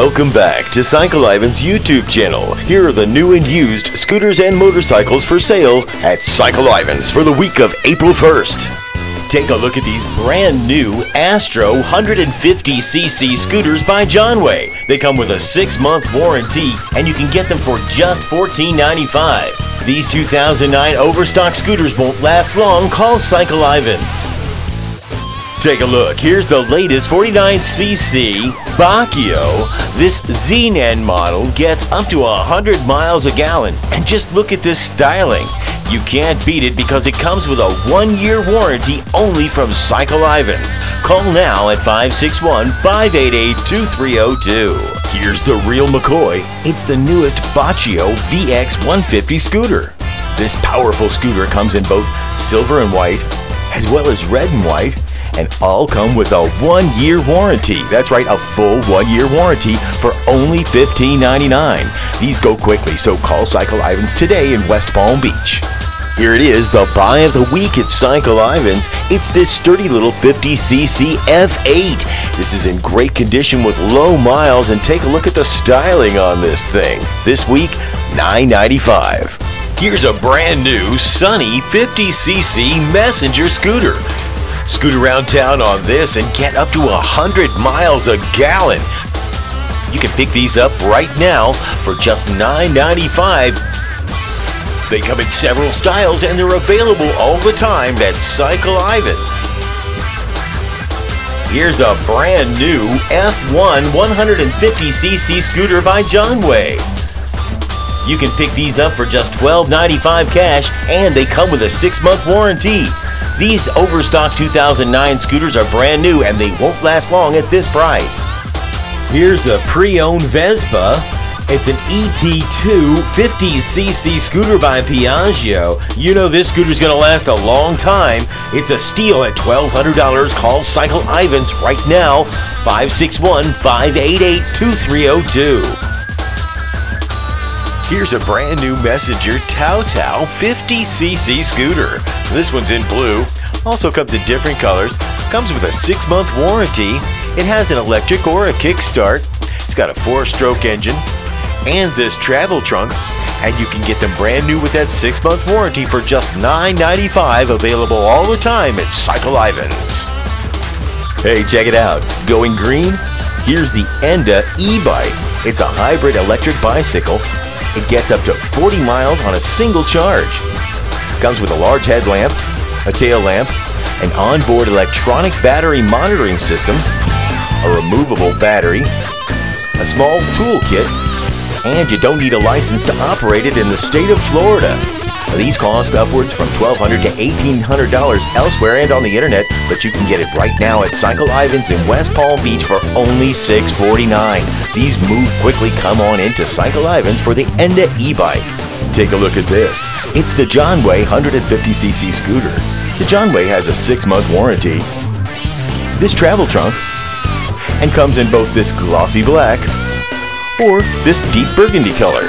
Welcome back to Cycle Ivan's YouTube channel. Here are the new and used scooters and motorcycles for sale at Cycle Ivan's for the week of April 1st. Take a look at these brand new Astro 150cc scooters by Johnway. They come with a 6-month warranty and you can get them for just $14.95. These 2009 overstock scooters won't last long. Call Cycle Ivan's. Take a look. Here's the latest 49cc Bacchio. This ZN model gets up to 100 miles a gallon. And just look at this styling. You can't beat it because it comes with a 1-year warranty only from Cycle Ivan's. Call now at 561-588-2302. Here's the real McCoy. It's the newest Bacchio VX 150 scooter. This powerful scooter comes in both silver and white, as well as red and white, and all come with a 1-year warranty. That's right, a full 1-year warranty for only $15.99. These go quickly, so call Cycle Ivan's today in West Palm Beach. Here it is, the buy of the week at Cycle Ivan's. It's this sturdy little 50cc F8. This is in great condition with low miles, and take a look at the styling on this thing. This week, $9.95. Here's a brand new Sunny 50cc Messenger scooter. Scoot around town on this and get up to 100 miles a gallon. You can pick these up right now for just $9.95. They come in several styles and they're available all the time at Cycle Ivan's. Here's a brand new F1 150cc scooter by Johnway. You can pick these up for just $12.95 cash, and they come with a 6-month warranty. These overstock 2009 scooters are brand new and they won't last long at this price. Here's a pre-owned Vespa. It's an ET2 50cc scooter by Piaggio. You know this scooter's gonna last a long time. It's a steal at $1,200. Call Cycle Ivan's right now, 561-588-2302. Here's a brand new Messenger Tao Tao 50cc scooter. This one's in blue, also comes in different colors, comes with a 6-month warranty. It has an electric or a kickstart. It's got a 4-stroke engine and this travel trunk, and you can get them brand new with that 6-month warranty for just $9.95, available all the time at Cycle Ivan's. Hey, check it out. Going green? Here's the Enda e-bike. It's a hybrid electric bicycle. It gets up to 40 miles on a single charge. Comes with a large headlamp, a tail lamp, an onboard electronic battery monitoring system, a removable battery, a small toolkit, and you don't need a license to operate it in the state of Florida. These cost upwards from $1,200 to $1,800 elsewhere and on the internet, but you can get it right now at Cycle Ivan's in West Palm Beach for only $649. These move quickly. Come on into Cycle Ivan's for the Enda e-bike. Take a look at this. It's the Johnway 150cc scooter. The Johnway has a 6-month warranty, this travel trunk, and comes in both this glossy black or this deep burgundy color.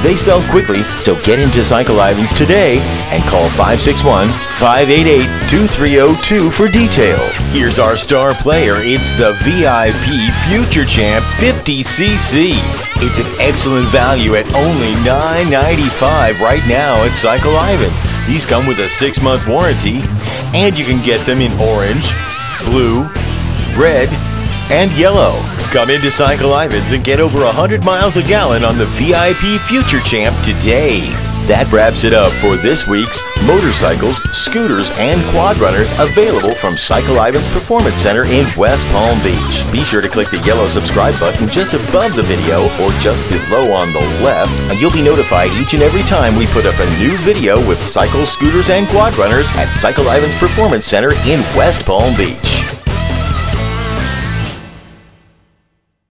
They sell quickly, so get into Cycle Ivan's today and call 561-588-2302 for details. Here's our star player. It's the VIP Future Champ 50cc. It's an excellent value at only $9.95 right now at Cycle Ivan's. These come with a 6-month warranty, and you can get them in orange, blue, red, and yellow. Come into Cycle Ivan's and get over 100 miles a gallon on the VIP Future Champ today. That wraps it up for this week's motorcycles, scooters, and quad runners available from Cycle Ivan's Performance Center in West Palm Beach. Be sure to click the yellow subscribe button just above the video or just below on the left, and you'll be notified each and every time we put up a new video with cycles, scooters, and quad runners at Cycle Ivan's Performance Center in West Palm Beach.